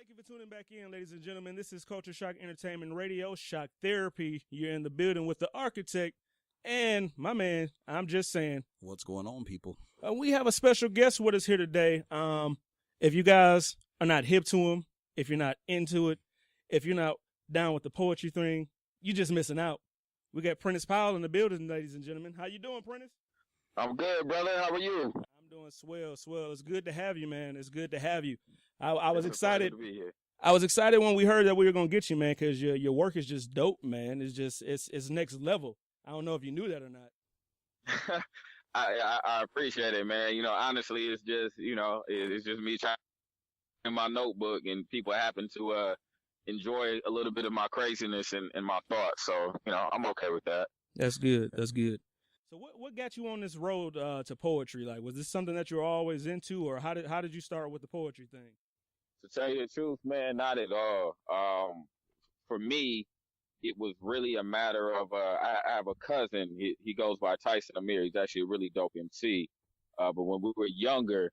Thank you for tuning back in, ladies and gentlemen. This is Culture Shock Entertainment Radio, Shock Therapy. You're in the building with the architect and my man, I'm just saying. What's going on, people? We have a special guest with us here today. If you guys are not hip to him, if you're not into it, if you're not down with the poetry thing, you're just missing out. We got Prentice Powell in the building, ladies and gentlemen. How you doing, Prentice? I'm good, brother. How are you? I'm doing swell. It's good to have you, man. It's good to have you. I was excited. To be here. I was excited when we heard that we were gonna get you, man, because your work is just dope, man. It's next level. I don't know if you knew that or not. I appreciate it, man. Honestly, it's just it's just me trying in my notebook, and people happen to enjoy a little bit of my craziness and my thoughts. So I'm okay with that. That's good. So what got you on this road to poetry? Like, was this something that you were always into, or how did you start with the poetry thing? To tell you the truth, man, not at all. For me, it was really a matter of I have a cousin. He goes by Tyson Amir. He's actually a really dope MC. But when we were younger,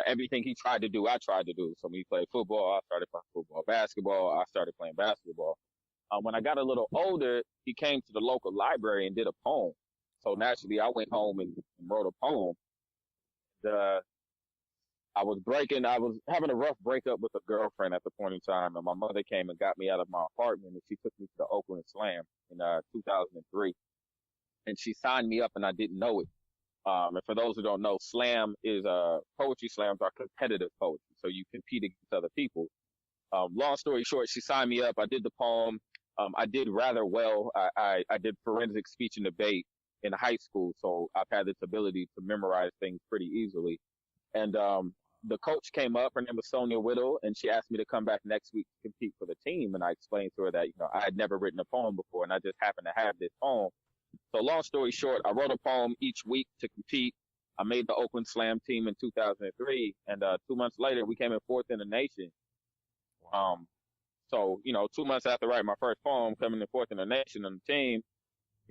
everything he tried to do, I tried to do. So when he played football, I started playing football. Basketball, I started playing basketball. When I got a little older, he came to the local library and did a poem. So naturally, I went home and wrote a poem. I was having a rough breakup with a girlfriend at the point in time, and my mother came and got me out of my apartment, and she took me to the Oakland Slam in 2003. And she signed me up, and I didn't know it. And for those who don't know, slam is poetry slams are competitive poetry, so you compete against other people. Long story short, she signed me up. I did the poem. I did rather well. I did forensic speech and debate in high school, so I've had this ability to memorize things pretty easily. And the coach came up, her name was Sonia Whittle, and she asked me to come back next week to compete for the team. And I explained to her that, I had never written a poem before, and I just happened to have this poem. So long story short, I wrote a poem each week to compete. I made the Oakland Slam team in 2003, and 2 months later, we came in fourth in the nation. So 2 months after writing my first poem, coming in fourth in the nation on the team,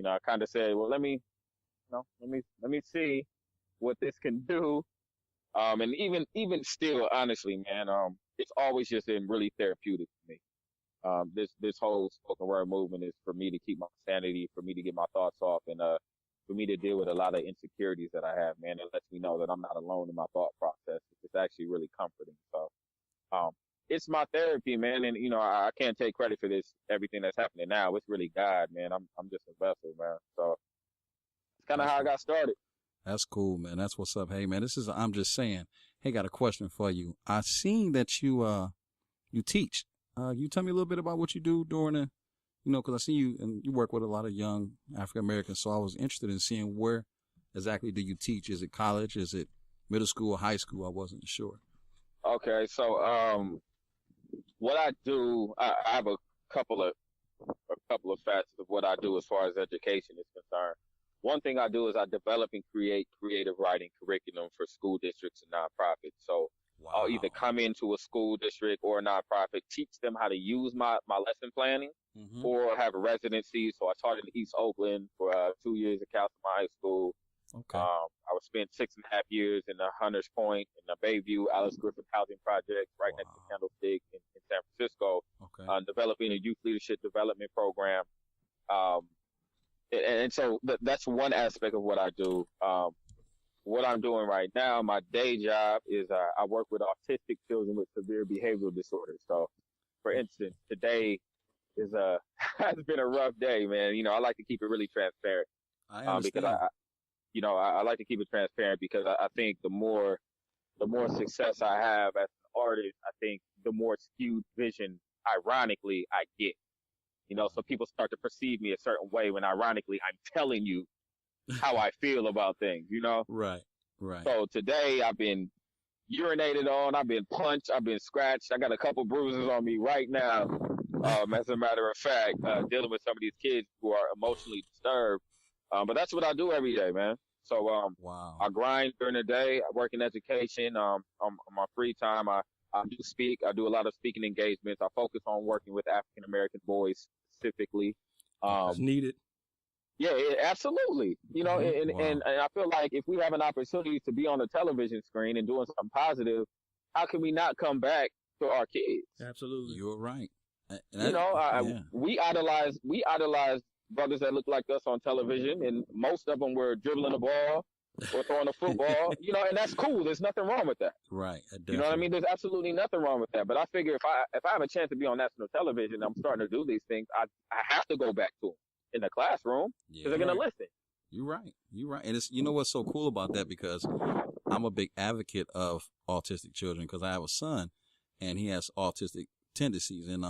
I kind of said, well, let me see what this can do. And even still, honestly, man, it's always just been really therapeutic for me. This whole spoken word movement is for me to keep my sanity, for me to get my thoughts off, and for me to deal with a lot of insecurities that I have, man. It lets me know that I'm not alone in my thought process. It's actually really comforting. So, it's my therapy, man. And, I can't take credit for everything that's happening now. It's really God, man. I'm just a vessel, man. So it's kind of how I got started. That's cool, man. That's what's up. Hey, man, I'm just saying. Hey, got a question for you. I seen that you teach. You tell me a little bit about what you do during the, because I see you and you work with a lot of young African Americans. So I was interested in seeing where exactly do you teach? Is it college? Is it middle school, high school? I wasn't sure. Okay. So, what I do, I have a couple of facets of what I do as far as education is concerned. One thing I do is I develop and create creative writing curriculum for school districts and nonprofits. So I'll either come into a school district or a nonprofit, teach them how to use my lesson planning, or have a residency. So I taught in East Oakland for 2 years at Castleman High School. Okay. I was spent 6.5 years in the Hunters Point in the Bayview Alice Griffith Housing Project right next to Candlestick in San Francisco. Okay. Developing a youth leadership development program. And so that's one aspect of what I do. What I'm doing right now, my day job is I work with autistic children with severe behavioral disorders. So, for instance, today has been a rough day, man. I like to keep it really transparent. I understand. Because I like to keep it transparent because I think the more success I have as an artist, I think the more skewed vision, ironically, I get. So people start to perceive me a certain way when ironically I'm telling you how I feel about things, Right. So today I've been urinated on, I've been punched, I've been scratched. I got a couple bruises on me right now. As a matter of fact, dealing with some of these kids who are emotionally disturbed. But that's what I do every day, man. So, wow. I grind during the day. I work in education. On my free time, I do speak. I do a lot of speaking engagements. I focus on working with African American boys specifically. It's needed. Yeah, absolutely. And I feel like if we have an opportunity to be on a television screen and doing something positive, how can we not come back to our kids. Absolutely. You're right. And You know, yeah. we idolize brothers that look like us on television, and most of them were dribbling the ball or throwing a football. You know, and that's cool. There's nothing wrong with that. Right. You know what I mean? There's absolutely nothing wrong with that. But I figure if I have a chance to be on national television, I'm starting to do these things. I have to go back to them in the classroom because they're gonna listen. You're right. You're right. And it's, you know what's so cool about that, because I'm a big advocate of autistic children, because I have a son and he has autistic tendencies, and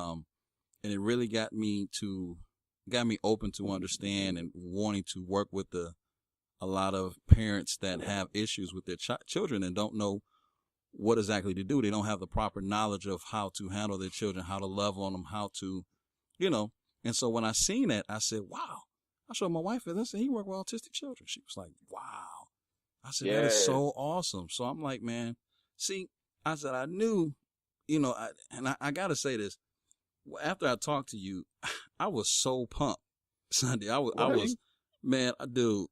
it really got me open to understand and wanting to work with a lot of parents that have issues with their children and don't know what exactly to do. They don't have the proper knowledge of how to handle their children, how to love on them, how to, you know. And so when I seen that, I said, wow. I showed my wife this. I said, he worked with autistic children. She was like, wow. I said, that is so awesome. So I'm like, man, see, I said, I knew, you know, I got to say this. After I talked to you, I was so pumped Sunday. I was, man, dude,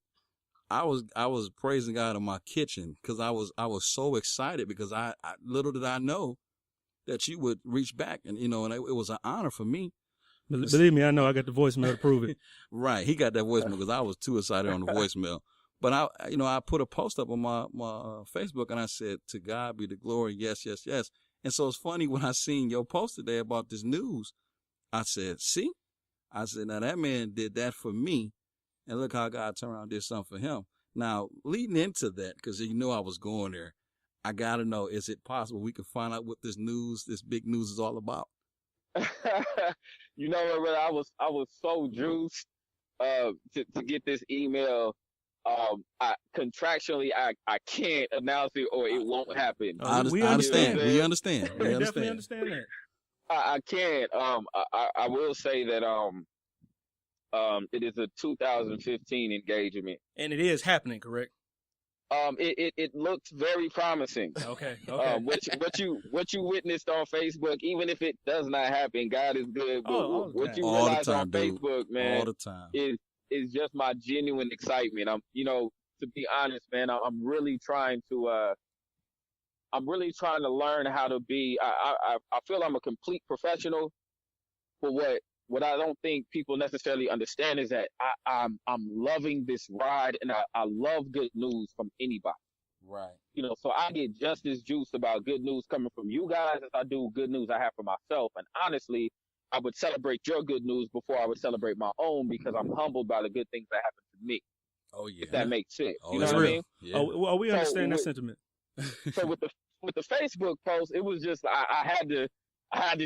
I was praising God in my kitchen because I was so excited, because I little did I know that you would reach back, and, you know, and it was an honor for me. Believe me, I know. I got the voicemail to prove it. Right. He got that voicemail because I was too excited on the voicemail. But I put a post up on my Facebook, and I said, to God be the glory. Yes, yes, yes. And so it's funny, when I seen your post today about this news, I said, see, I said, now that man did that for me, and look how God turned around and did something for him. Now, leading into that, because you know I was going there, I got to know, is it possible we can find out what this big news is all about? You know what, brother? I was so juiced to get this email. I contractually I can't announce it or it won't happen. I understand. We understand. We definitely understand that. I can't. I will say that it is a 2015 engagement, and it is happening, correct? It looks very promising. Okay. What you witnessed on Facebook, even if it does not happen, God is good. But what you realize on Facebook, man, all the time, is just my genuine excitement. To be honest, man, I'm really trying to learn how to be. I feel I'm a complete professional, but what I don't think people necessarily understand is that I'm loving this ride, and I love good news from anybody. Right. You know, so I get just as juiced about good news coming from you guys as I do good news I have for myself. And honestly, I would celebrate your good news before I would celebrate my own, because I'm humbled by the good things that happen to me. Oh yeah. If that makes sense. Oh, you know what I mean? Yeah. Oh, we understand that sentiment. So with the Facebook post, it was just I had to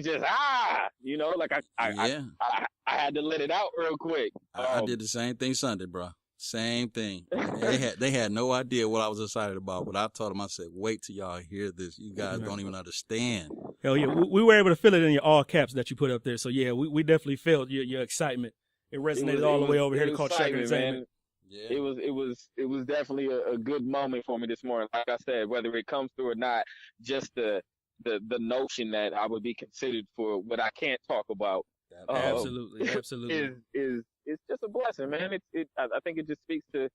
just you know, like I had to let it out real quick. I did the same thing Sunday, bro. Same thing. They had no idea what I was excited about, but I told them, I said, wait till y'all hear this. You guys don't even understand. Hell yeah, we were able to feel it in your all caps that you put up there. So yeah, we definitely felt your excitement. It resonated all the way over here to Culture Shock Entertainment. Man. Yeah. It was definitely a good moment for me this morning. Like I said, whether it comes through or not, just the notion that I would be considered for what I can't talk about. Absolutely. Is just a blessing, man. I think it just speaks to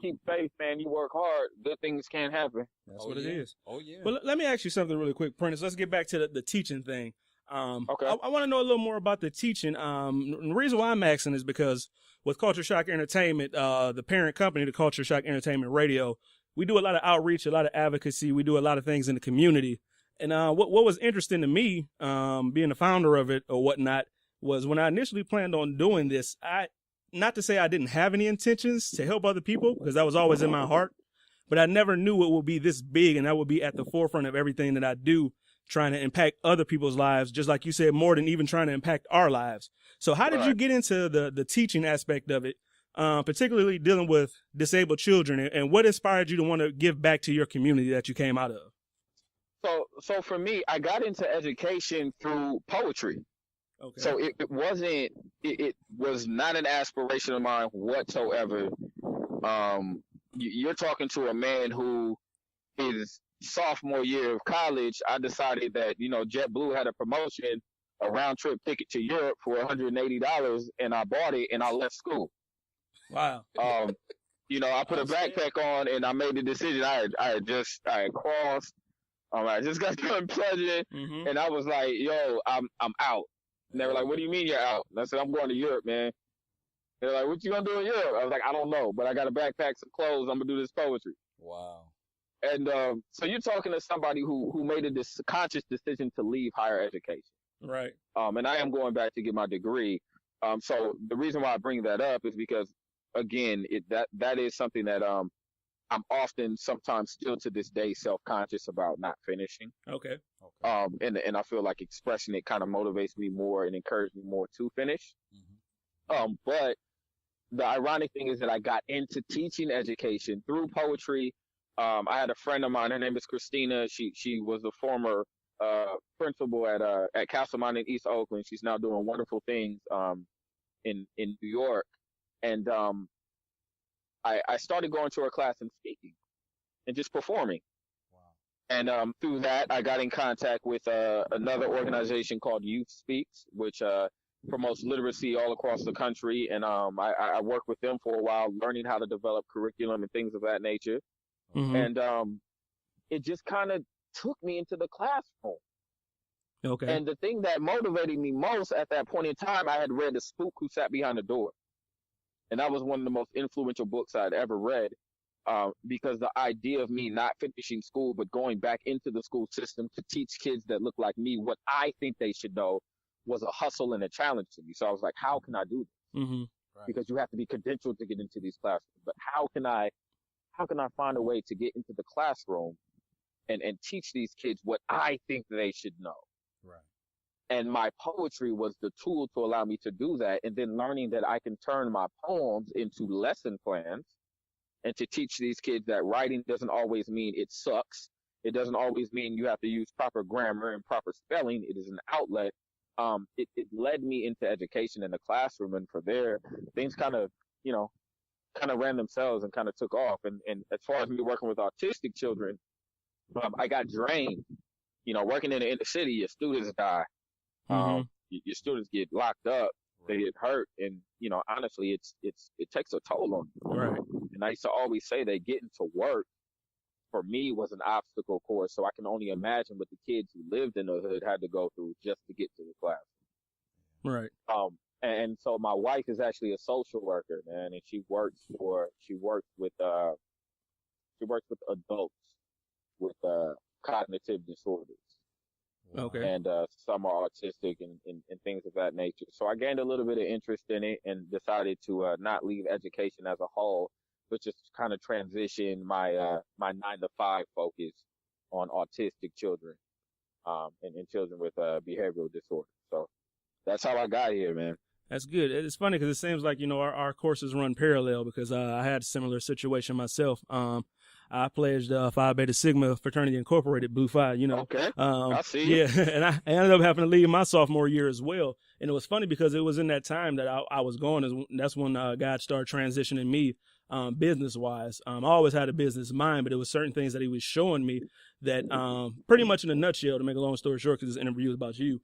keep faith, man. You work hard, good things can happen. That's what it is. Oh yeah. Well, let me ask you something really quick, Prentice. Let's get back to the teaching thing. Okay. I want to know a little more about the teaching. The reason why I'm asking is because with Culture Shock Entertainment, the parent company, the Culture Shock Entertainment Radio, we do a lot of outreach, a lot of advocacy. We do a lot of things in the community. And what was interesting to me, being the founder of it or whatnot, was when I initially planned on doing this, not to say I didn't have any intentions to help other people, because that was always in my heart, but I never knew it would be this big and I would be at the forefront of everything that I do, trying to impact other people's lives, just like you said, more than even trying to impact our lives. So how did you get into the teaching aspect of it, particularly dealing with disabled children, and what inspired you to want to give back to your community that you came out of? So for me, I got into education through poetry. Okay. So it was not an aspiration of mine whatsoever. You're talking to a man who his sophomore year of college, I decided that, JetBlue had a promotion, a round trip ticket to Europe for $180, and I bought it and I left school. Wow. I put a backpack on and I made the decision. I had crossed I just got done pledging, and I was like, yo, I'm out. And they were like, what do you mean you're out? And I said, I'm going to Europe, man. They're like, what you gonna do in Europe? I was like, I don't know, but I got a backpack, some clothes. I'm gonna do this poetry. Wow. And so you're talking to somebody who made a conscious decision to leave higher education. Right. And I am going back to get my degree. So the reason why I bring that up is because, again, that is something that I'm often, sometimes still to this day, self-conscious about not finishing. Okay. And I feel like expressing it kind of motivates me more and encourages me more to finish. But the ironic thing is that I got into teaching education through poetry. I had a friend of mine. Her name is Christina. She was a former principal at Castlemont in East Oakland. She's now doing wonderful things in New York. And I started going to her class and speaking and just performing. Wow. And through that, I got in contact with another organization called Youth Speaks, which promotes literacy all across the country. And I worked with them for a while, learning how to develop curriculum and things of that nature. And it just kind of took me into the classroom. Okay. And the thing that motivated me most at that point in time, I had read The Spook Who Sat Behind the Door. And that was one of the most influential books I'd ever read, because the idea of me not finishing school, but going back into the school system to teach kids that look like me what I think they should know was a hustle and a challenge to me. So I was like, how can I do this? Right. Because you have to be credentialed to get into these classrooms. But how can I find a way to get into the classroom and teach these kids what I think they should know? Right. And my poetry was the tool to allow me to do that. And then learning that I can turn my poems into lesson plans and to teach these kids that writing doesn't always mean it sucks. It doesn't always mean you have to use proper grammar and proper spelling. It is an outlet. It led me into education in the classroom. And from there, things kind of ran themselves and kind of took off. And as far as me working with autistic children, I got drained. Working in the inner city, your students die. Your students get locked up, they get hurt, and honestly, it takes a toll on you. Right. And I used to always say that getting to work for me was an obstacle course. So I can only imagine what the kids who lived in the hood had to go through just to get to the class. Right. And so my wife is actually a social worker, man, and she works with adults with cognitive disorders. Okay. And some are autistic and things of that nature. So I gained a little bit of interest in it and decided to not leave education as a whole, but just kind of transition my 9-to-5 focus on autistic children and children with behavioral disorders. So that's how I got here, man. That's good. It's funny because it seems like, our courses run parallel because I had a similar situation myself. I pledged Phi Beta Sigma Fraternity Incorporated, Blue Phi, Okay. I see you. Yeah, and I ended up having to leave my sophomore year as well. And it was funny because it was in that time that I was going. That's when God started transitioning me business-wise. I always had a business mind, but it was certain things that he was showing me that pretty much in a nutshell, to make a long story short, because this interview is about you,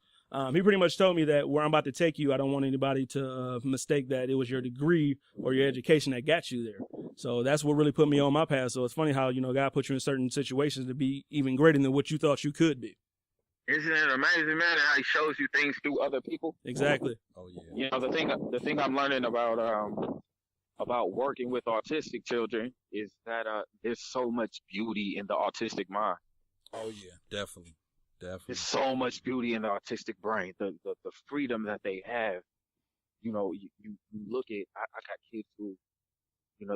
he pretty much told me that where I'm about to take you, I don't want anybody to mistake that it was your degree or your education that got you there. So that's what really put me on my path. So it's funny how, God put you in certain situations to be even greater than what you thought you could be. Isn't it amazing, man, how he shows you things through other people? Exactly. Oh, yeah. The thing I'm learning about working with autistic children is that there's so much beauty in the autistic mind. Oh, yeah, definitely. There's so much beauty in the autistic brain. The freedom that they have. You look at, I got kids who,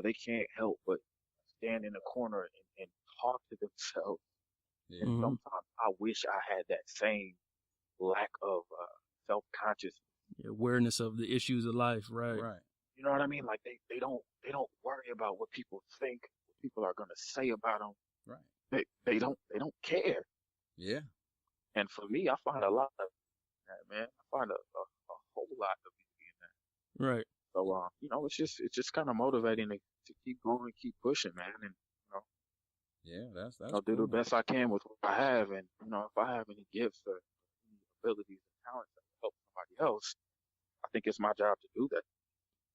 they can't help but stand in a corner and talk to themselves. Yeah. And sometimes I wish I had that same lack of self-consciousness. Awareness of the issues of life, right? Right. You know what I mean? Like they don't worry about what people think, what people are going to say about them. Right. They don't care. Yeah. And for me, I find a lot of that, man. I find a whole lot of beauty in that. Right. So it's just kind of motivating to keep going, keep pushing, man. And yeah, that's I'll do the best I can with what I have. And if I have any gifts or any abilities and talents that help somebody else, I think it's my job to do that.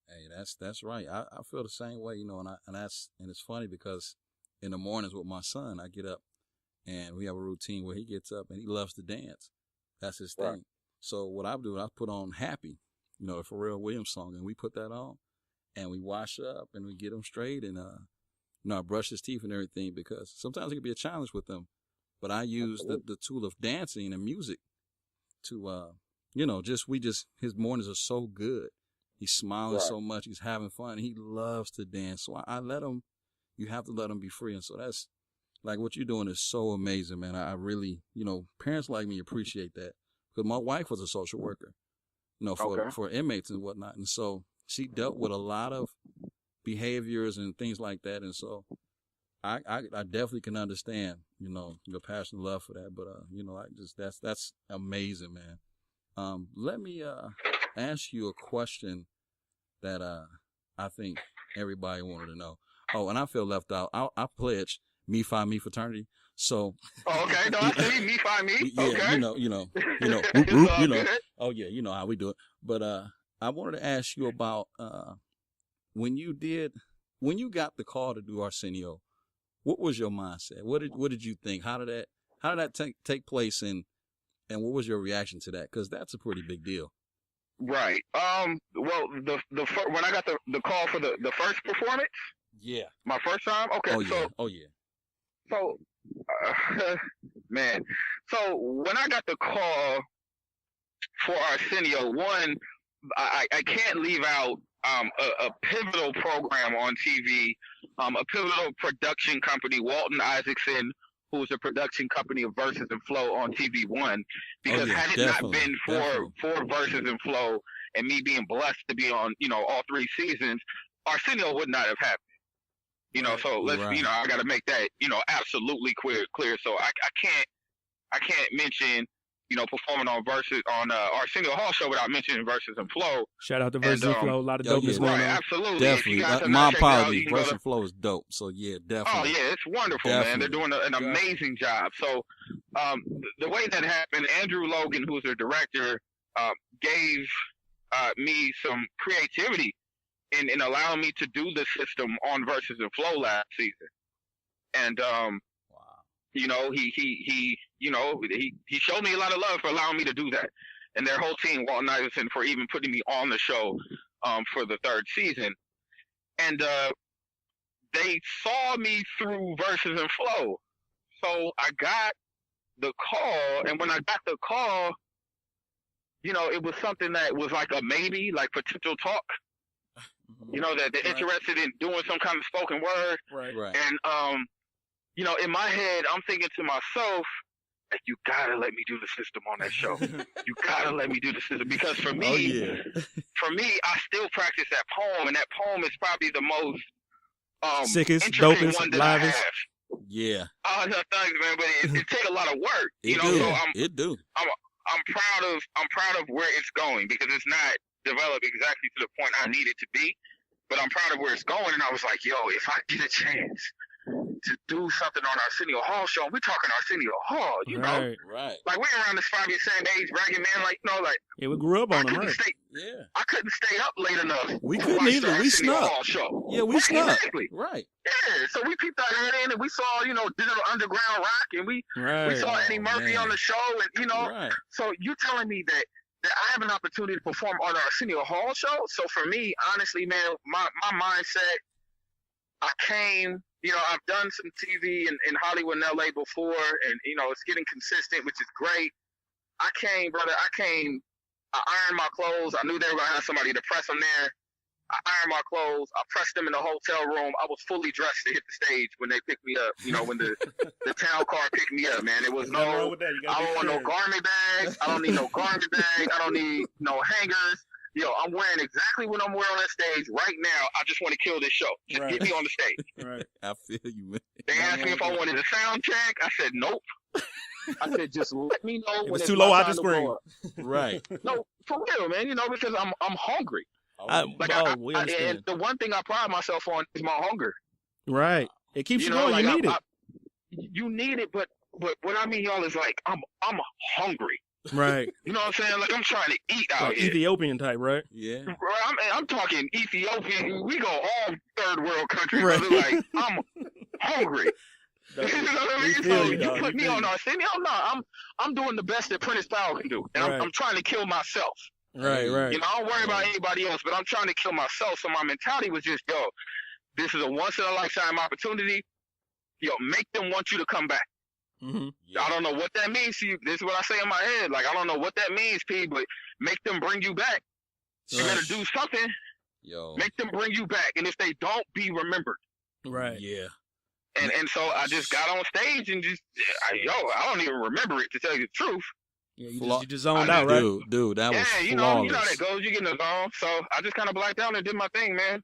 Hey, that's right. I feel the same way, and it's funny because in the mornings with my son, I get up and we have a routine where he gets up and he loves to dance. That's his thing. Right. So what I do, I put on Happy, you know, the Pharrell Williams song, and we put that on, and we wash up and we get him straight, and you know, I brush his teeth and everything, because sometimes it can be a challenge with them. But I use the tool of dancing and music to, you know, his mornings are so good. He's smiling so much. He's having fun. He loves to dance. So I let him, you have to let him be free. And so that's, like, what you're doing is so amazing, man. I really, you know, parents like me appreciate that, because my wife was a social worker, you know, for inmates and whatnot. And so she dealt with a lot of behaviors and things like that. And so I definitely can understand, you know, your passion and love for that. But, you know, that's amazing, man. Let me ask you a question that I think everybody wanted to know. Oh, and I feel left out. I pledged Me Fi Me fraternity. So. Oh, okay. No, I see Me Fi Me. Yeah, okay. you know, It's all you know. good. Oh yeah, you know how we do it. But I wanted to ask you about when you got the call to do Arsenio, what was your mindset? What did you think? How did that take place, and what was your reaction to that? Because that's a pretty big deal. Right. Well, when I got the call for the first performance, Yeah. my first time. Okay. Oh yeah. So, man. So when I got the call for Arsenio, one, I can't leave out a pivotal program on TV, a pivotal production company, Walton Isaacson, who's a production company of Versus and Flow on TV1. Because had it not been for Versus and Flow and me being blessed to be on, you know, all 3 seasons, Arsenio would not have happened. You know, so let's, you know, I got to make that, you know, absolutely clear. So I can't mention, you know, performing on Arsenio Hall show without mentioning Versus and Flow. Shout out to Versus and Flow. A lot of dopeness going on. Absolutely. Definitely. My apologies. Versus and Flow is dope. So yeah, definitely. Oh yeah, it's wonderful, man. They're doing an amazing job. So, the way that happened, Andrew Logan, who's the director, gave me some creativity in allowing me to do the system on Versus and Flow last season. And you know, he showed me a lot of love for allowing me to do that. And their whole team, Walton Isaacson, for even putting me on the show for the 3rd season. And they saw me through Versus and Flow. So I got the call, and when I got the call, you know, it was something that was like a maybe, like potential talk. You know, that they're interested in doing some kind of spoken word. Right. And, you know, in my head, I'm thinking to myself, you gotta let me do the system on that show. You gotta let me do the system. Because for me, I still practice that poem, and that poem is probably the most sickest, intricate dopest, one that I livest. have. Yeah. Oh, no, thanks, man. But it takes a lot of work. It do. I'm proud of where it's going, because it's not developed exactly to the point I need it to be. But I'm proud of where it's going, and I was like, yo, if I get a chance to do something on Arsenio Hall show, we're talking Arsenio Hall, you know? Right. Like, we're around this probably the same age bracket, man. Like, you know, like, Yeah, we grew up on them, right? I couldn't stay up late enough. We couldn't either. We snuck. Yeah, we snuck. Exactly. Right. Yeah, so we peeped our head in, and we saw, you know, Digital Underground Rock, and we saw Eddie Murphy on the show, and, you know, so you telling me that I have an opportunity to perform on our Arsenio Hall show? So for me, honestly, man, my mindset, I came, you know, I've done some TV in Hollywood and LA before, and, you know, it's getting consistent, which is great. I came, brother, I ironed my clothes. I knew they were going to have somebody to press them there. I ironed my clothes. I pressed them in the hotel room. I was fully dressed to hit the stage when they picked me up, you know, when the town car picked me up, man. It was I don't want no garment bags. I don't need no garment bag. I don't need no hangers. Yo, I'm wearing exactly what I'm wearing on that stage right now. I just want to kill this show. Just get me on the stage. Right. I feel you, man. They asked me if I wanted a sound check. I said, nope. I said, just let me know when it's too low out the screen. Right. No, for real, man. You know, because I'm hungry. And the one thing I pride myself on is my hunger. Right. It keeps you know, going. Like you need it. You need it, but what I mean, y'all, is like I'm hungry. Right. You know what I'm saying? Like, I'm trying to eat out here. Ethiopian type, right? Yeah. I'm talking Ethiopian. We go all 3rd world countries. Right. Like, I'm hungry. You know what I mean? So you put me on Arsenio, no, I'm doing the best that Prentice Powell can do, and I'm trying to kill myself. Right. You know, I don't worry about anybody else, but I'm trying to kill myself. So my mentality was just, yo, this is a once in a lifetime opportunity. Yo, make them want you to come back. Mm-hmm. I don't know what that means to you. This is what I say in my head. Like, I don't know what that means, P, but make them bring you back. You gotta do something. Yo. Make them bring you back. And if they don't, be remembered. Right. Yeah. And so I just got on stage and I don't even remember it, to tell you the truth. Yeah, you just zoned out, right? Dude, that was flawless. You know how that goes. You get in the zone. So I just kind of blacked out and did my thing, man.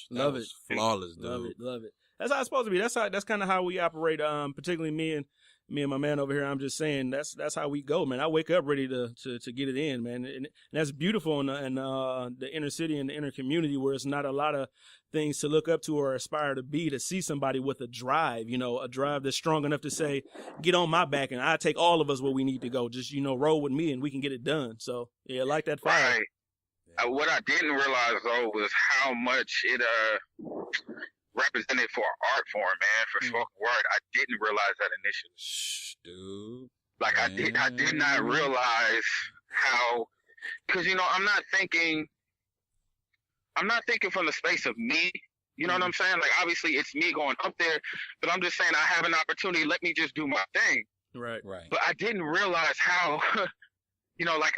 Love it. Flawless, dude. Love it. That's how it's supposed to be. That's kind of how we operate. Particularly me and my man over here. I'm just saying that's how we go, man. I wake up ready to get it in, man, and that's beautiful in the inner city and the inner community where it's not a lot of things to look up to or aspire to be. To see somebody with a drive, a drive that's strong enough to say, "Get on my back, and I take all of us where we need to go. Just roll with me, and we can get it done." So yeah, I like that fire. Right. What I didn't realize though was how much it represented for art form, man, for spoken word. I didn't realize that initially. Dude. Like, I did not realize how, because, I'm not thinking from the space of me, you know what I'm saying? Like, obviously it's me going up there, but I'm just saying I have an opportunity, let me just do my thing. Right. But I didn't realize how, like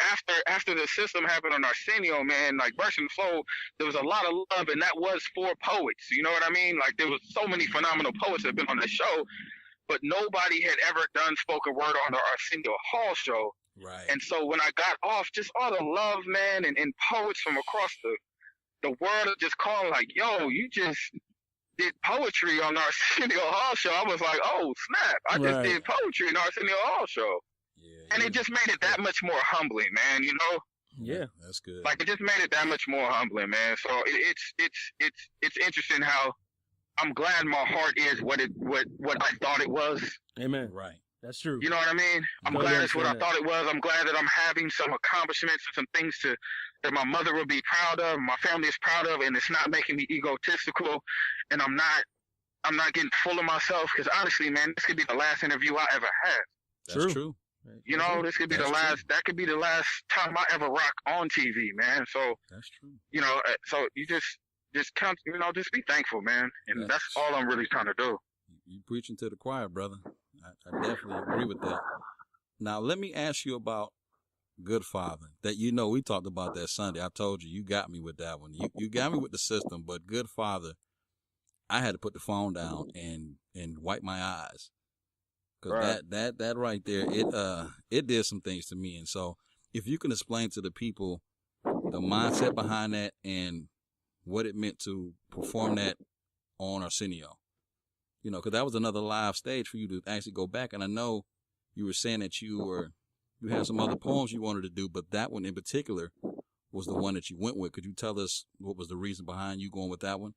after the system happened on Arsenio, man, like Burst and Flow, there was a lot of love, and that was for poets. You know what I mean? Like, there was so many phenomenal poets that have been on the show, but nobody had ever done spoken word on the Arsenio Hall show. Right. And so when I got off, just all the love, man, and poets from across the world just calling like, yo, you just did poetry on the Arsenio Hall show. I was like, oh, snap. I just did poetry on the Arsenio Hall show. Yeah, and it just made it that much more humbling, man, Yeah. That's good. Like, it just made it that much more humbling, man. So it's interesting how I'm glad my heart is what I thought it was. Amen. Right. That's true. You know what I mean? I'm glad it's what I thought it was. I'm glad that I'm having some accomplishments and some things that my mother will be proud of, my family is proud of, and it's not making me egotistical, and I'm not getting full of myself, because honestly, man, this could be the last interview I ever had. That's true. This could be that could be the last time I ever rock on TV, man. So that's true. So you just count, just be thankful, man. And that's all I'm really trying to do. You preaching to the choir, brother. I definitely agree with that. Now, let me ask you about Good Father. That we talked about that Sunday. I told you got me with that one. You got me with the system, but Good Father, I had to put the phone down and wipe my eyes. Because that right there, it did some things to me. And so if you can explain to the people the mindset behind that and what it meant to perform that on Arsenio, because that was another live stage for you to actually go back. And I know you were saying that you had some other poems you wanted to do, but that one in particular was the one that you went with. Could you tell us what was the reason behind you going with that one?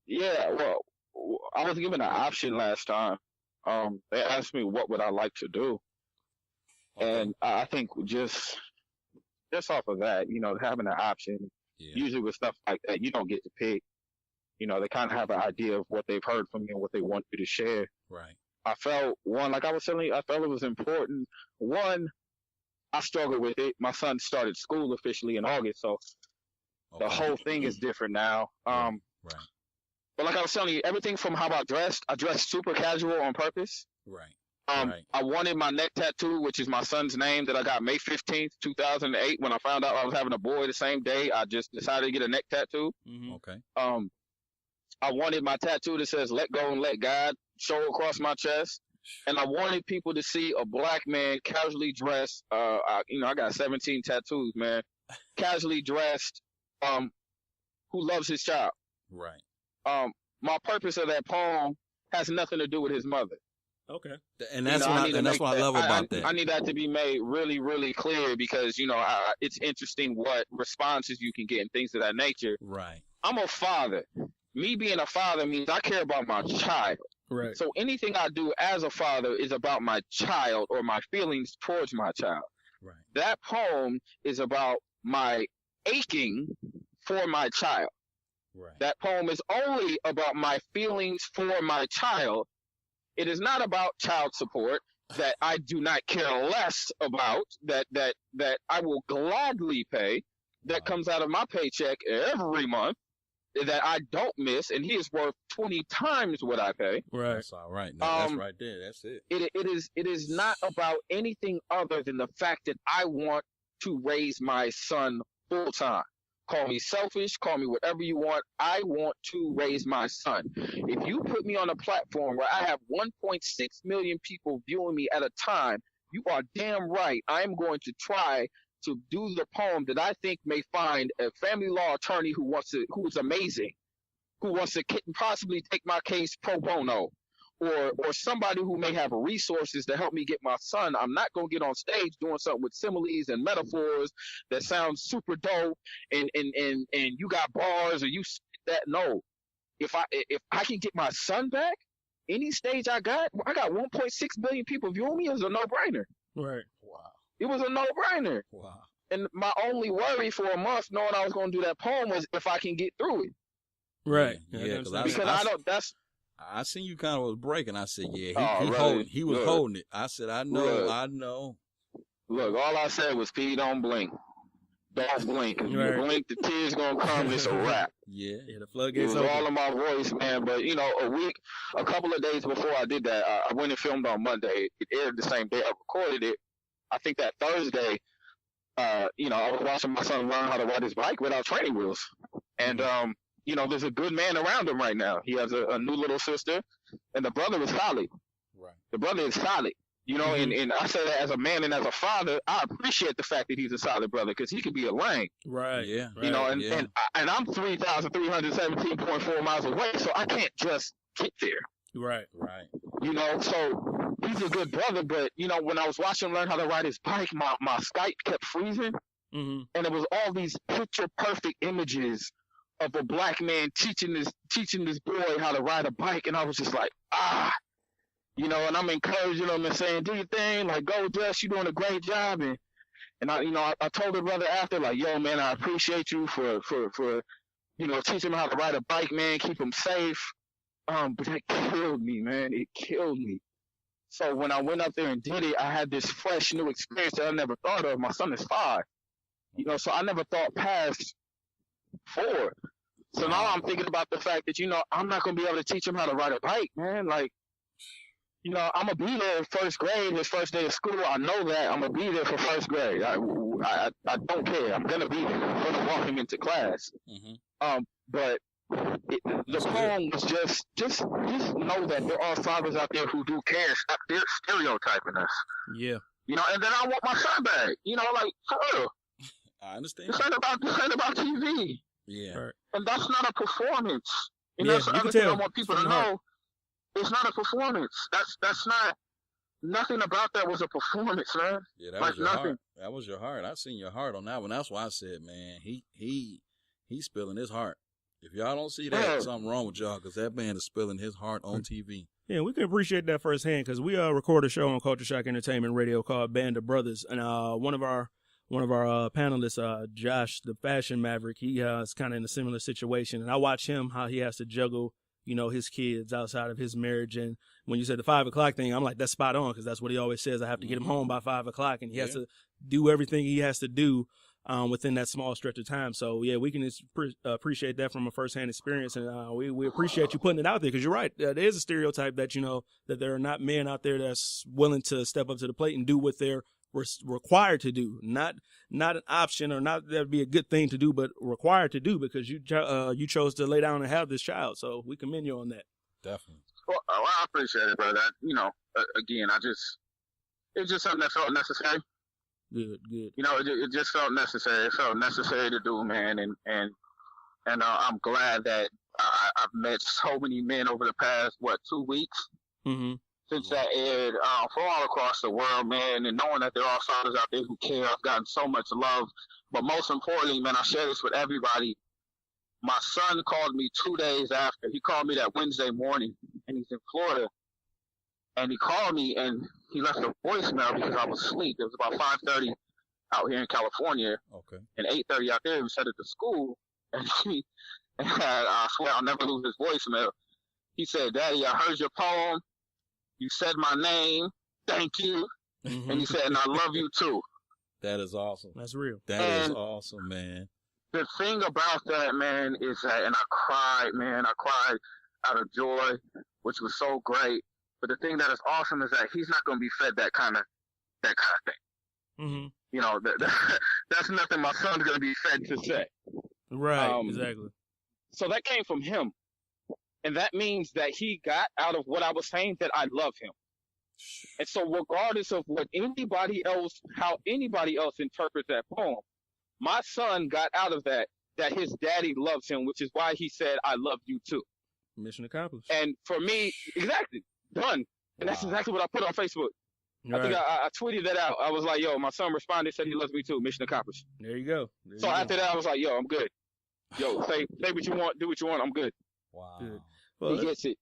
Yeah, well, I was given an option last time. They asked me what would I like to do. Okay. And I think just off of that, having an option, usually with stuff like that, you don't get to pick. They kind of have an idea of what they've heard from you and what they want you to share. Right. I felt, like I was telling you, I felt it was important. One, I struggled with it. My son started school officially in August, so the whole thing is different now. Right. But like I was telling you, everything from how I dressed super casual on purpose. Right. I wanted my neck tattoo, which is my son's name, that I got May 15th, 2008. When I found out I was having a boy the same day, I just decided to get a neck tattoo. Mm-hmm. Okay. I wanted my tattoo that says "Let go and let God" show across my chest, and I wanted people to see a black man casually dressed. I got 17 tattoos, man. Casually dressed, who loves his child. Right. My purpose of that poem has nothing to do with his mother. Okay. And that's what I love about that. I need that to be made really, really clear, because, it's interesting what responses you can get and things of that nature. Right. I'm a father. Me being a father means I care about my child. Right. So anything I do as a father is about my child or my feelings towards my child. Right. That poem is about my aching for my child. Right. That poem is only about my feelings for my child. It is not about child support that I do not care less about, that I will gladly pay, that comes out of my paycheck every month, that I don't miss, and he is worth 20 times what I pay. Right. That's all right. No, that's right there. That's it. It is not about anything other than the fact that I want to raise my son full time. Call me selfish, call me whatever you want. I want to raise my son. If you put me on a platform where I have 1.6 million people viewing me at a time, you are damn right. I'm going to try to do the poem that I think may find a family law attorney who is amazing, who wants to possibly take my case pro bono, or somebody who may have resources to help me get my son. I'm not going to get on stage doing something with similes and metaphors that sounds super dope and you got bars or you that. No, if I can get my son back, any stage I got 1.6 billion people viewing me, is a no-brainer. Right. Wow. It was a no-brainer. Wow. And my only worry for a month, knowing I was going to do that poem, was if I can get through it. Right. Yeah, because I don't. That's. I seen you kind of was breaking. I said, yeah, he was Look, holding it. I said, I know. Look, all I said was, P, don't blink. Don't blink. If you blink, the tears gonna come. It's a wrap. Yeah, the floodgates open. It was all in my voice, man. But a couple of days before I did that, I went and filmed on Monday. It aired the same day I recorded it. I think that Thursday, I was watching my son learn how to ride his bike without training wheels, and there's a good man around him right now. He has a new little sister, and the brother is solid. Right. The brother is solid. And I say that as a man and as a father, I appreciate the fact that he's a solid brother, because he could be a lame. Right. Yeah. Right. And I'm 3,317.4 miles away, so I can't just get there. Right. Right. So he's a good brother, but when I was watching him learn how to ride his bike, my Skype kept freezing, and it was all these picture perfect images of a black man teaching this boy how to ride a bike, and I was just like, and I'm encouraging him and saying, do your thing, like, go, Jess, you're doing a great job, and I told the brother after, like, yo, man, I appreciate you for teaching him how to ride a bike, man, keep him safe, but that killed me, man, it killed me. So when I went up there and did it, I had this fresh new experience that I never thought of. My son is 5, so I never thought past 4. So now I'm thinking about the fact that, I'm not going to be able to teach him how to ride a bike, man. Like, I'm going to be there in first grade, his first day of school. I know that. I'm going to be there for first grade. I don't care. I'm going to be there. I'm going to walk him into class. But the poem was just know that there are fathers out there who do care. Stop stereotyping us. Yeah. And then I want my son back. Like, for real. I understand. This ain't about TV. Yeah. Right. And that's not a performance. That's the other thing I want people to know. It's not a performance. That's not. Nothing about that was a performance, man. Yeah, that was your heart. That was your heart. I seen your heart on that one. That's why I said, man, he's spilling his heart. If y'all don't see that, something wrong with y'all, because that man is spilling his heart on TV. Yeah, we can appreciate that firsthand, because we record a show on Culture Shock Entertainment Radio called Band of Brothers, and one of our panelists, Josh, the fashion maverick, he is kind of in a similar situation, and I watch him, how he has to juggle, his kids outside of his marriage. And when you said the 5 o'clock thing, I'm like, that's spot on, because that's what he always says. I have to get him home by 5 o'clock, and he has to do everything he has to do within that small stretch of time. So yeah, we can appreciate that from a firsthand experience, and we appreciate you putting it out there, because you're right. There is a stereotype that that there are not men out there that's willing to step up to the plate and do what they're required to do, not an option, or not that'd be a good thing to do, but required to do, because you chose to lay down and have this child. So we commend you on that. Definitely. Well, I appreciate it, brother. Again, it's just something that felt necessary. Good. It just felt necessary. It felt necessary to do, man. And I'm glad that I've met so many men over the past 2 weeks. Since that aired, from all across the world, man, and knowing that there are fathers out there who care. I've gotten so much love. But most importantly, man, I share this with everybody. My son called me 2 days after. He called me that Wednesday morning, and he's in Florida. And he called me, and he left a voicemail because I was asleep. It was about 5:30 out here in California. Okay. And 8:30 out there. We was headed to school. And And I swear I'll never lose his voicemail. He said, "Daddy, I heard your poem. You said my name. Thank you." Mm-hmm. And he said, "And I love you too." That is awesome. That's real. That is awesome, man. The thing about that, man, is that, and I cried, man. I cried out of joy, which was so great. But the thing that is awesome is that he's not going to be fed that kind of thing. Mm-hmm. You know, that's nothing my son's going to be fed to say. Right, exactly. So that came from him. And that means that he got out of what I was saying that I love him. And so regardless of what how anybody else interprets that poem, my son got out of that his daddy loves him, which is why he said, "I love you too." Mission accomplished. And for me, exactly, done. And that's exactly what I put on Facebook. Right. I think I tweeted that out. I was like, "Yo, my son responded, said he loves me too. Mission accomplished." There you go. So after that, I was like, "Yo, I'm good. Yo, say what you want, do what you want. I'm good." Wow. Good. Well, he gets it.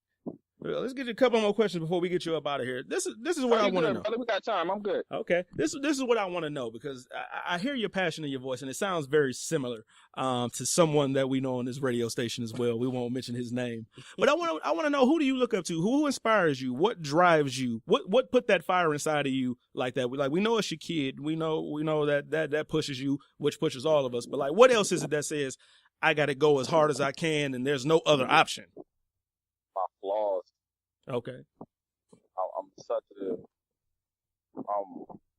Well, let's get you a couple more questions before we get you up out of here. This is what I want to know. Brother, we got time. I'm good. Okay. This is what I want to know, because I hear your passion in your voice, and it sounds very similar to someone that we know on this radio station as well. We won't mention his name, but I want to know, who do you look up to? Who inspires you? What drives you? What put that fire inside of you like that? We know it's your kid. We know that pushes you, which pushes all of us. But like, what else is it that says I got to go as hard as I can, and there's no other option? My flaws. Okay. I'm such a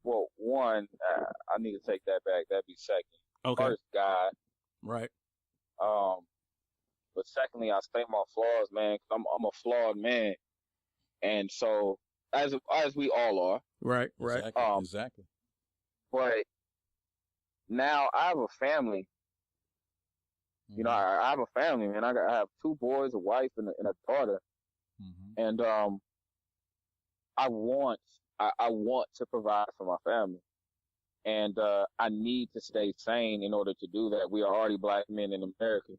well, one, I need to take that back. That'd be second. Okay. First, God. Right. But secondly, I state my flaws, man. 'Cause I'm a flawed man, and so as we all are. Right. Exactly. But now I have a family. You know, I have a family, man. I have 2 boys, a wife, and a daughter. Mm-hmm. And I want to provide for my family, and I need to stay sane in order to do that. We are already black men in America.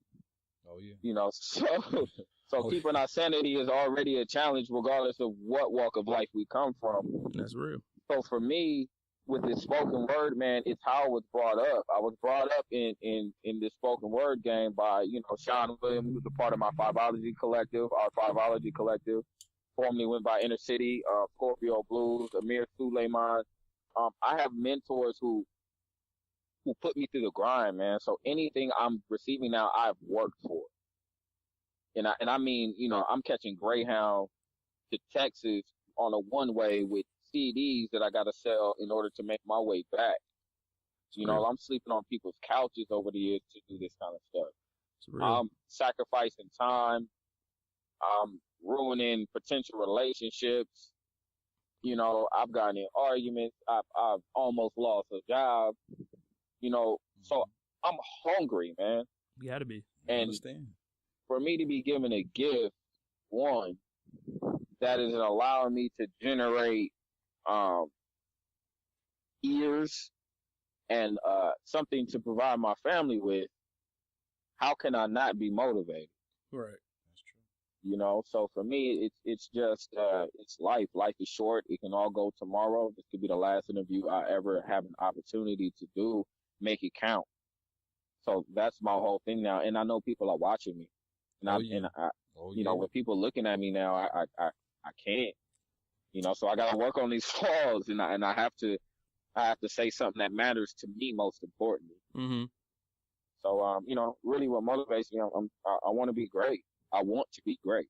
Oh yeah. You know, so keeping our sanity is already a challenge, regardless of what walk of life we come from. That's real. So for me, with this spoken word, man, it's how I was brought up. I was brought up in this spoken word game by, Sean Williams, who's a part of my Fiveology collective, our Fiveology collective, formerly went by Inner City, Scorpio Blues, Amir Suleiman. I have mentors who put me through the grind, man. So anything I'm receiving now, I've worked for. And I mean, I'm catching Greyhound to Texas on a one-way with CDs that I got to sell in order to make my way back. I'm sleeping on people's couches over the years to do this kind of stuff. I'm sacrificing time. I'm ruining potential relationships. I've gotten in arguments. I've almost lost a job. So I'm hungry, man. You gotta be. And understand. For me to be given a gift, one, that is allowing me to generate ears and something to provide my family with, how can I not be motivated? Right. That's true. So for me, it's just it's life. Life is short. It can all go tomorrow. This could be the last interview I ever have an opportunity to do. Make it count. So that's my whole thing now. And I know people are watching me. And when people looking at me now, I can't. So I got to work on these flaws, and I have to say something that matters to me most importantly. Mm-hmm. So really, what motivates me, I want to be great. I want to be great.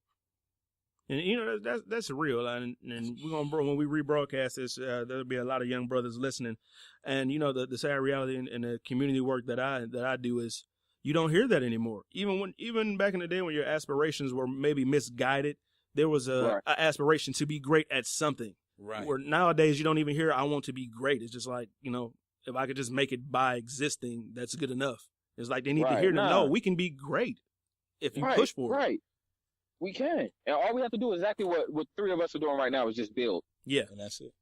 And that's real. And we're gonna, when we rebroadcast this, there'll be a lot of young brothers listening. And the sad reality in the community work that I do is you don't hear that anymore. Even back in the day when your aspirations were maybe misguided, there was a aspiration to be great at something. Right. Where nowadays you don't even hear I want to be great. It's just like, if I could just make it by existing, that's good enough. It's like they need to hear to know we can be great if you push for it. Right. We can. And all we have to do is exactly what 3 of us are doing right now is just build. Yeah. And that's it.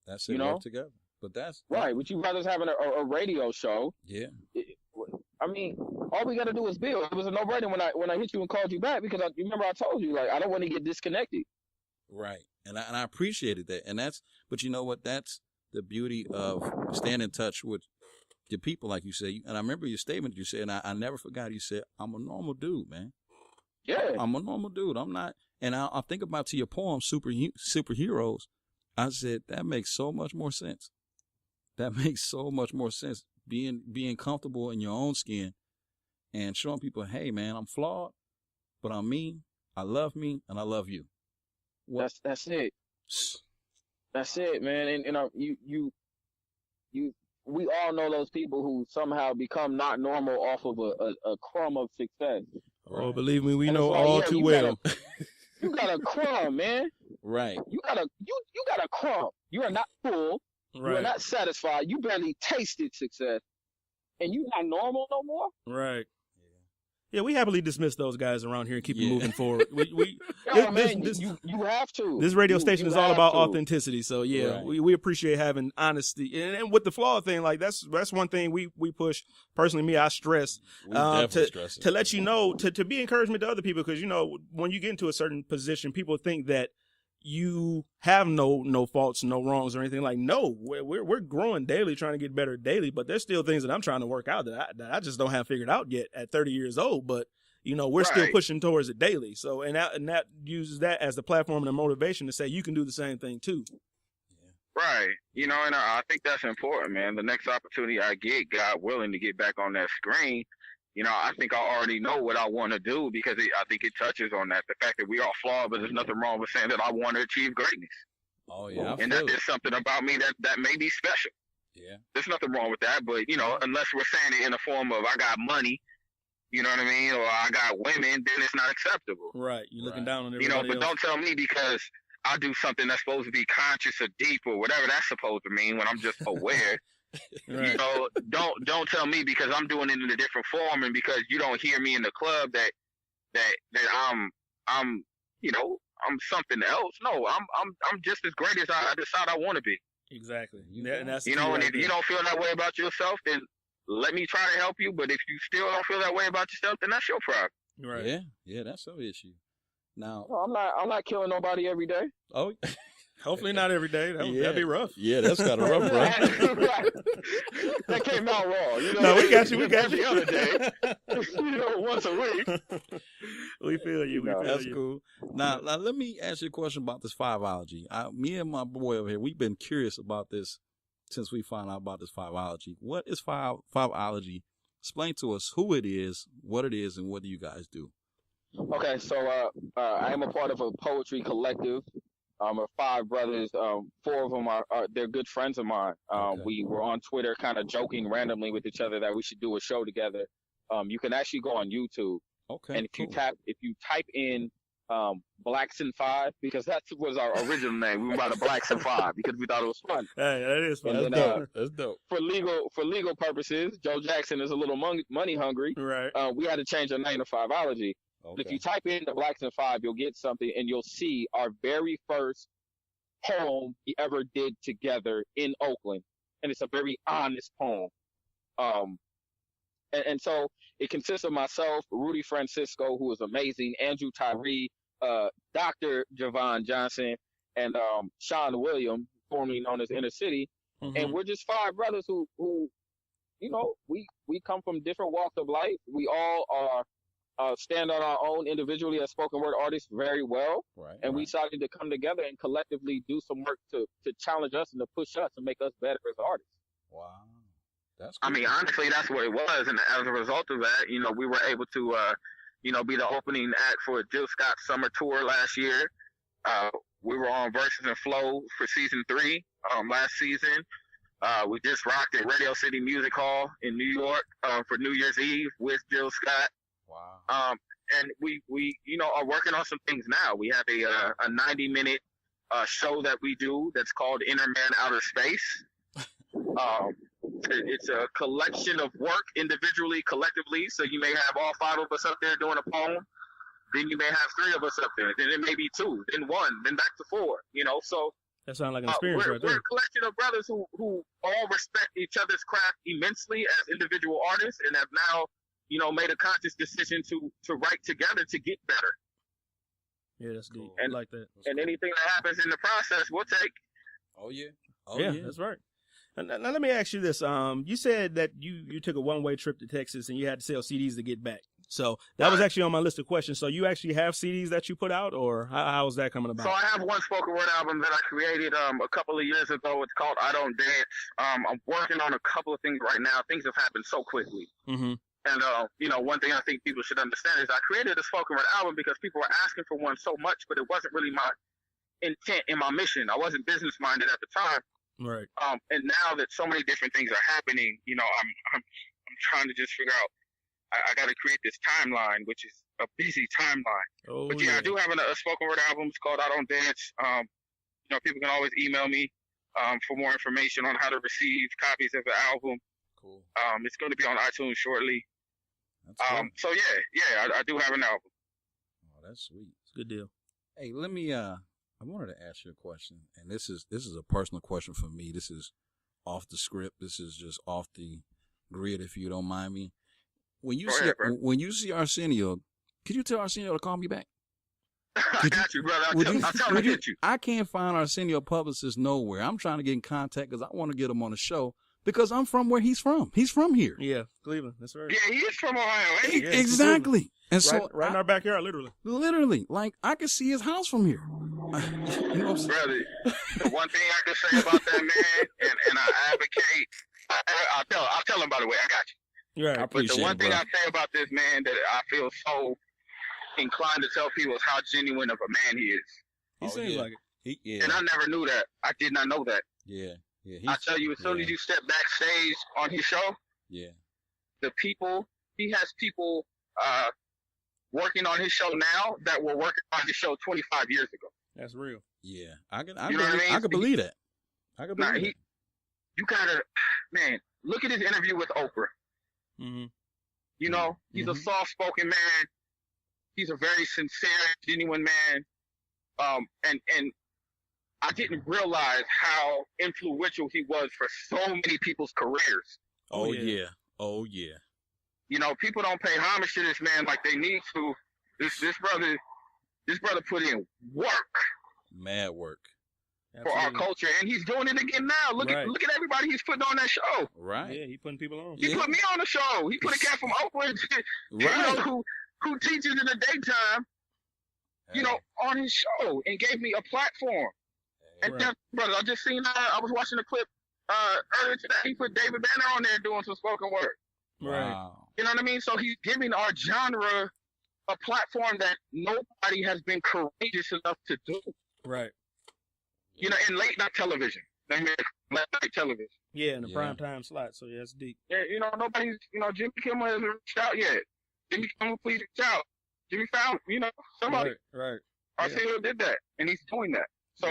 That's it. Work together. But that's right. Would you rather having a radio show? Yeah. I mean, all we got to do is build. It was a no-brainer when I hit you and called you back, because you remember I told you, like, I don't want to get disconnected. Right. And I appreciated that. And but you know what? That's the beauty of staying in touch with your people, like you said. And I remember your statement you said, and I never forgot. You said, "I'm a normal dude, man. Yeah, I'm a normal dude. I'm not." And I think about to your poem, superheroes. I said that makes so much more sense. That makes so much more sense. Being comfortable in your own skin and showing people, hey man, I'm flawed, but I'm me. I love me, and I love you. That's it. That's it, man. And we all know those people who somehow become not normal off of a crumb of success. Oh, believe me, we And know it's like, all yeah, too well. You got a crumb, man. Right. You got a crumb. You are not full. You are Right. not satisfied. You barely tasted success, and you not normal no more. Right. Yeah, we happily dismiss those guys around here and keep it Yeah. moving forward. Oh, man, you have to. This radio station You is all have about to. authenticity. So yeah, Right. we appreciate having honesty. And with the flaw thing, like that's one thing we push. Personally, me, I stress We definitely stress it. to let you know, to be encouragement to other people, because when you get into a certain position, people think that you have no faults, no wrongs or anything. Like, no, we're growing daily, trying to get better daily, but there's still things that I'm trying to work out that I just don't have figured out yet at 30 years old. But we're still Right. pushing towards it daily. So and that uses that as the platform and the motivation to say you can do the same thing too. Right. And I think that's important, man. The next opportunity I get, God willing, to get back on that screen, I think I already know what I want to do because I think it touches on that. The fact that we are flawed, but there's nothing wrong with saying that I want to achieve greatness. Oh yeah, I And feel that it. is something about me that may be special. Yeah. There's nothing wrong with that, but, unless we're saying it in the form of I got money, you know what I mean, or I got women, then it's not acceptable. Right. You're looking Right. down on everybody But else. don't tell me because I do something that's supposed to be conscious or deep or whatever that's supposed to mean when I'm just aware. Right. Don't tell me because I'm doing it in a different form and because you don't hear me in the club that I'm something else. No, I'm just as great as I decide I want to be. Exactly. You And that's the You key know, and right if you there. don't feel that way about yourself, then let me try to help you. But if you still don't feel that way about yourself, then that's your problem. Right. Yeah, that's our issue. Now, No, I'm not killing nobody every day. oh, Hopefully not every day. That'd be rough. yeah, that's kind of rough, bro. Right. That came out wrong. No, we got you. We got you. The other day, once a week. We feel you. We feel That's you. cool. Now, let me ask you a question about this fiveology. Me and my boy over here, we've been curious about this since we found out about this fiveology. What is fiveology? Explain to us who it is, what it is, and what do you guys do? Okay, so I am a part of a poetry collective. Of 5 brothers. 4 of them are they're good friends of mine. Okay. We were on Twitter, kind of joking randomly with each other that we should do a show together. You can actually go on YouTube, Okay. and cool. if you type in Blacks in 5, because that was our original name. We were about the Blacks in 5 because we thought it was fun. Hey, that is fun. And That's then, dope. That's dope. For legal purposes, Joe Jackson is a little money hungry. Right. We had to change our name to Fiveology. Okay. But if you type in the Blacks in 5, you'll get something, and you'll see our very first poem we ever did together in Oakland, and it's a very honest poem. And so it consists of myself, Rudy Francisco, who is amazing, Andrew Tyree, Dr. Javon Johnson, and Sean William, formerly known as Inner City. Mhm. And we're just 5 brothers who we come from different walks of life. We all are stand on our own individually as spoken word artists very well. Right. And we right. decided to come together and collectively do some work to challenge us and to push us and make us better as artists. Wow. That's I cool. mean, honestly, that's what it was. And as a result of that, we were able to, be the opening act for Jill Scott's summer tour last year. We were on Versus and Flow for season 3 last season. We just rocked at Radio City Music Hall in New York for New Year's Eve with Jill Scott. Wow. And we are working on some things now. We have a 90-minute show that we do that's called Inner Man Outer Space. It's a collection of work individually, collectively. So you may have all 5 of us up there doing a poem. Then you may have 3 of us up there. Then it may be 2, then 1, then back to 4. So That sounds like an experience we're right there. a collection of brothers who all respect each other's craft immensely as individual artists and have now, made a conscious decision to write together to get better. Yeah, that's deep. Cool. I like that. And anything that happens in the process, we'll take. Oh yeah. Oh yeah, yeah. that's right. Now let me ask you this. You said that you took a one-way trip to Texas and you had to sell CDs to get back. So that was actually on my list of questions. So you actually have CDs that you put out, or how is that coming about? So I have one spoken word album that I created a couple of years ago. It's called I Don't Dance. I'm working on a couple of things right now. Things have happened so quickly. Mm-hmm. And, one thing I think people should understand is I created a spoken word album because people were asking for one so much, but it wasn't really my intent and my mission. I wasn't business minded at the time. Right. And now that so many different things are happening, I'm trying to just figure out, I got to create this timeline, which is a busy timeline. Oh, but yeah, I do have a spoken word album. It's called I Don't Dance. People can always email me for more information on how to receive copies of the album. Cool. It's going to be on iTunes shortly. That's cool. So I do have an album. Oh, that's sweet. It's a good deal. Hey, let me. I wanted to ask you a question, and this is a personal question for me. This is off the script. This is just off the grid, if you don't mind me. When you see Arsenio, could you tell Arsenio to call me back? I got you, brother. I'll tell him to hit you. I can't find Arsenio publicists nowhere. I'm trying to get in contact because I want to get him on the show because I'm from where he's from. He's from here. Yeah, Cleveland. That's right. Yeah, he is from Ohio. Ain't he? Yeah, exactly. And so right in our backyard, literally. Literally, like I could see his house from here. You know what I'm saying? Brother, the one thing I can say about that man, and I advocate, I'll tell him, by the way, I got you. Right. But the one thing I say about this man that I feel so inclined to tell people is how genuine of a man he is. He seems like it. And I never knew that. I did not know that. Yeah. I tell you, as soon as you step backstage on his show, he has people working on his show now that were working on his show 25 years ago. That's real. Yeah. I can believe that. I can believe that. You gotta, man, look at his interview with Oprah. Mm-hmm. He's a soft-spoken man. He's a very sincere, genuine man. And I didn't realize how influential he was for so many people's careers. Oh yeah. People don't pay homage to this man like they need to. This brother put in work. Mad work. For our culture, and he's doing it again now. Look at everybody he's putting on that show. Right. Yeah, he's putting people on. He put me on the show. He put a cat from Oakland, who teaches in the daytime, on his show, and gave me a platform. And then, brother, I just seen. I was watching a clip earlier today. He put David Banner on there doing some spoken word. Right. Wow. You know what I mean? So he's giving our genre a platform that nobody has been courageous enough to do. Right. In late night television. They made late night television. Yeah, in the prime time slot. So, yeah, it's deep. Yeah, nobody's, Jimmy Kimmel hasn't reached out yet. Jimmy Kimmel, please reach out. Jimmy Fallon, somebody. Right. Arsenio did that, and he's doing that. So,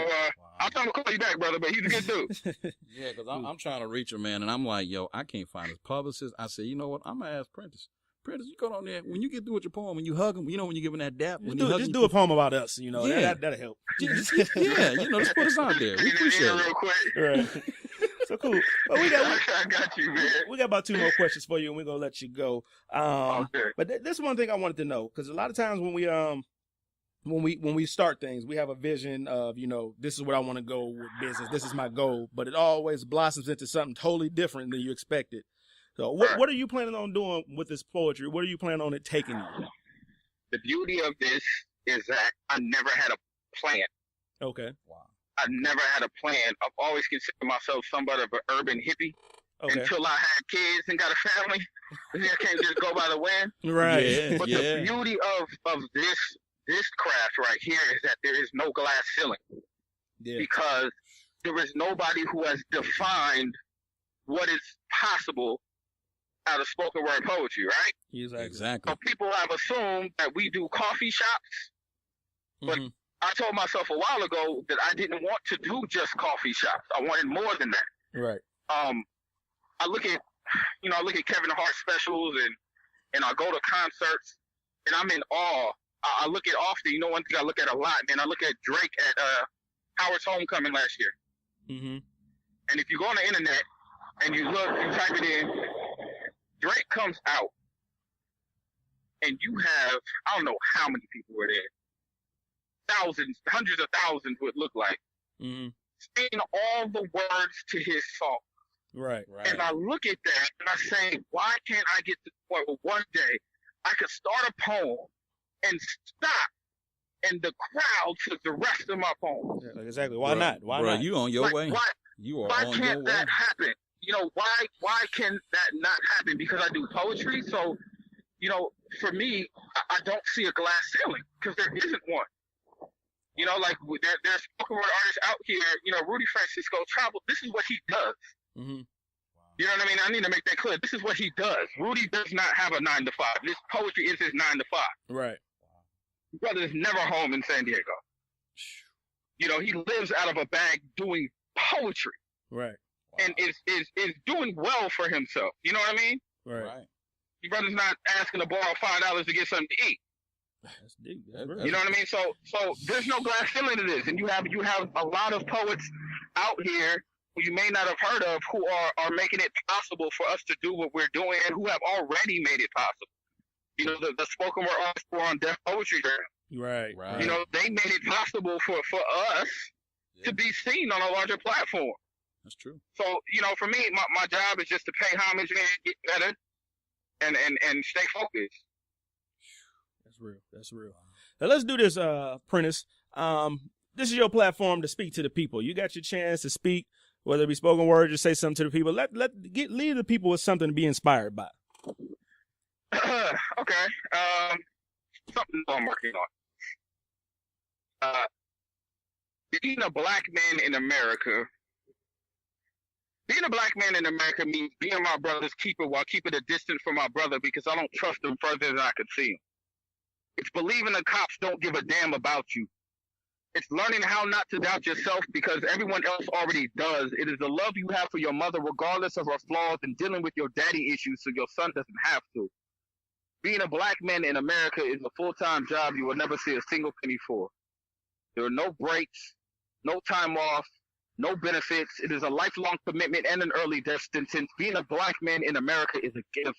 I'll tell him to call you back, brother, but he's a good dude. Yeah, because I'm trying to reach him, man, and I'm like, yo, I can't find his publicist. I said, you know what? I'm going to ask Prentice. Prentice, you go on there. When you get through with your poem, when you hug him, when you give him that dap. Just do a poem about us, that'll help. Just put us out there. We appreciate it. Real quick. Right. So cool. Well, I got you, man. We got about 2 more questions for you, and we're going to let you go. Okay. But this one thing I wanted to know, because a lot of times when we start things, we have a vision of, this is what I want to go with business. This is my goal. But it always blossoms into something totally different than you expected. So what are you planning on doing with this poetry? What are you planning on it taking you? The beauty of this is that I never had a plan. Okay. Wow. I never had a plan. I've always considered myself somewhat of an urban hippie until I had kids and got a family. And I can't just go by the wind. Right. Yeah, but the beauty of this craft right here is that there is no glass ceiling. Yeah. Because there is nobody who has defined what is possible out of spoken word poetry, right? Exactly. So people have assumed that we do coffee shops, but I told myself a while ago that I didn't want to do just coffee shops. I wanted more than that. Right. I look at Kevin Hart specials and I go to concerts and I'm in awe. I look at often, one thing I look at a lot, man. I look at Drake at Howard's Homecoming last year. Mm-hmm. And if you go on the internet and you type it in, Drake comes out, and you have, I don't know how many people were there. Thousands, hundreds of thousands would look like. Mm-hmm. Saying all the words to his song. Right. And I look at that and I say, why can't I get to the point where one day I could start a poem and stop, and the crowd took the rest of my poems? Yeah, exactly. Why not? Why not? You on your way. Why, you are why on can't your way. that happen? Why can that not happen? Because I do poetry. So, for me, I don't see a glass ceiling because there isn't one. There's spoken word artists out here. Rudy Francisco Travel. This is what he does. Mm-hmm. You know what I mean? I need to make that clear. This is what he does. Rudy does not have a 9 to 5. This poetry is his 9 to 5. Right. Brother is never home in San Diego. He lives out of a bag doing poetry. Right. And is doing well for himself. You know what I mean? Right. Your brother's not asking to borrow $5 to get something to eat. That's deep. You know what I mean? So there's no glass ceiling to this, and you have a lot of poets out here who you may not have heard of who are making it possible for us to do what we're doing, and who have already made it possible. The spoken word artists who are on Def Poetry Jam. Right. They made it possible for us to be seen on a larger platform. That's true. So, for me, my job is just to pay homage, man, get better, and stay focused. That's real. Now let's do this, Prentice. This is your platform to speak to the people. You got your chance to speak, whether it be spoken word, just say something to the people. Leave the people with something to be inspired by. Okay. Something I'm working on. Being a black man in America means being my brother's keeper while keeping a distance from my brother because I don't trust him further than I could see him. It's believing the cops don't give a damn about you. It's learning how not to doubt yourself because everyone else already does. It is the love you have for your mother regardless of her flaws and dealing with your daddy issues so your son doesn't have to. Being a black man in America is a full-time job you will never see a single penny for. There are no breaks, no time off, no benefits. It is a lifelong commitment and an early death sentence. Being a black man in America is a gift.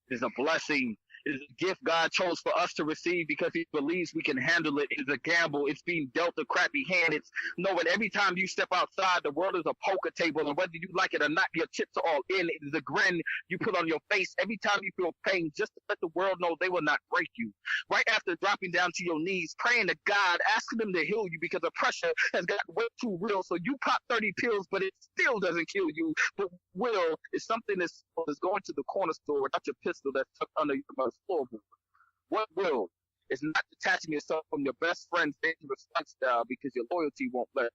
It is a blessing. It is a gift God chose for us to receive because he believes we can handle it. It is a gamble. It's being dealt a crappy hand. It's knowing every time you step outside, the world is a poker table, and whether you like it or not, your chips are all in. It is a grin you put on your face every time you feel pain, just to let the world know they will not break you. Right after dropping down to your knees, praying to God, asking him to heal you because the pressure has gotten way too real. So you pop 30 pills, but it still doesn't kill you. But will is something that's going to the corner store without your pistol that's tucked under your mother's floorboard. What will is not detaching yourself from your best friend's dangerous lifestyle because your loyalty won't let you.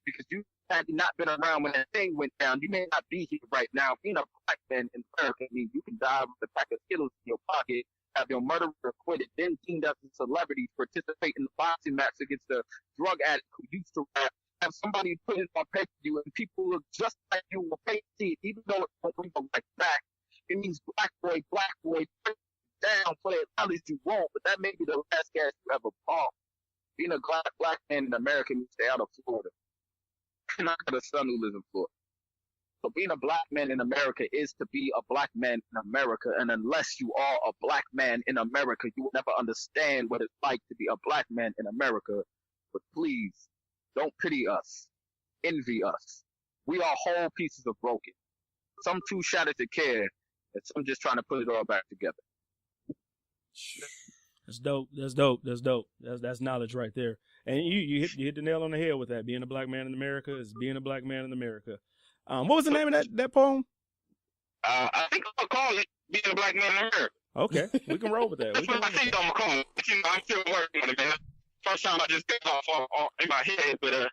Because you had not been around when that thing went down, you may not be here right now. Being a black man in America means you can die with a pack of Skittles in your pocket, have your murderer acquitted, then teamed up with celebrities, participate in the boxing match against the drug addict who used to rap, have somebody put it on pay for you, and people look just like you will pay to see it, even though it don't bring them like back. It means black boy, down, play as loud as you want, but that may be the last gas you ever bought. Being a black man in America means stay out of Florida. And I got a son who lives in Florida. So being a black man in America is to be a black man in America. And unless you are a black man in America, you will never understand what it's like to be a black man in America. But please, don't pity us. Envy us. We are whole pieces of broken. Some too shattered to care, and some just trying to put it all back together. That's dope. That's knowledge right there. And you hit the nail on the head with that. Being a black man in America is being a black man in America. What was the name of that poem? I think I'll call it Being a Black Man in America. Okay, we can roll with that. That's what I think I'm calling it. I'm still working on it, man. First time I just got off in my head, but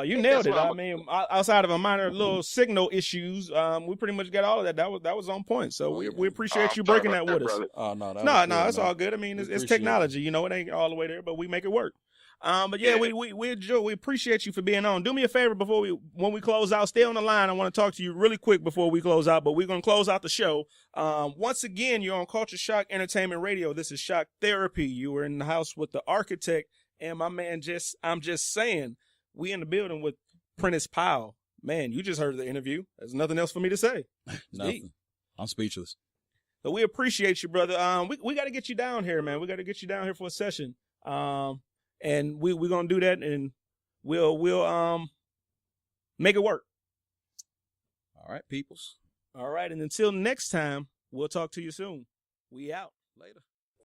you nailed it. I mean, outside of a minor little signal issues, we pretty much got all of that. That was on point. So we appreciate you breaking that with us. Brother. Oh no, it's all good. I mean, it's technology. You know, it ain't all the way there, but we make it work. But yeah, we appreciate you for being on. Do me a favor when we close out, stay on the line. I want to talk to you really quick before we close out, but we're going to close out the show. Once again, you're on Culture Shock Entertainment Radio. This is Shock Therapy. You were in the house with the architect and my man, I'm just saying, we in the building with Prentice Powell. Man, you just heard the interview. There's nothing else for me to say. Nothing. I'm speechless. So we appreciate you, brother. We got to get you down here, man. We got to get you down here for a session. And we're gonna do that, and we'll make it work. All right, peoples. All right, and until next time, we'll talk to you soon. We out. Later.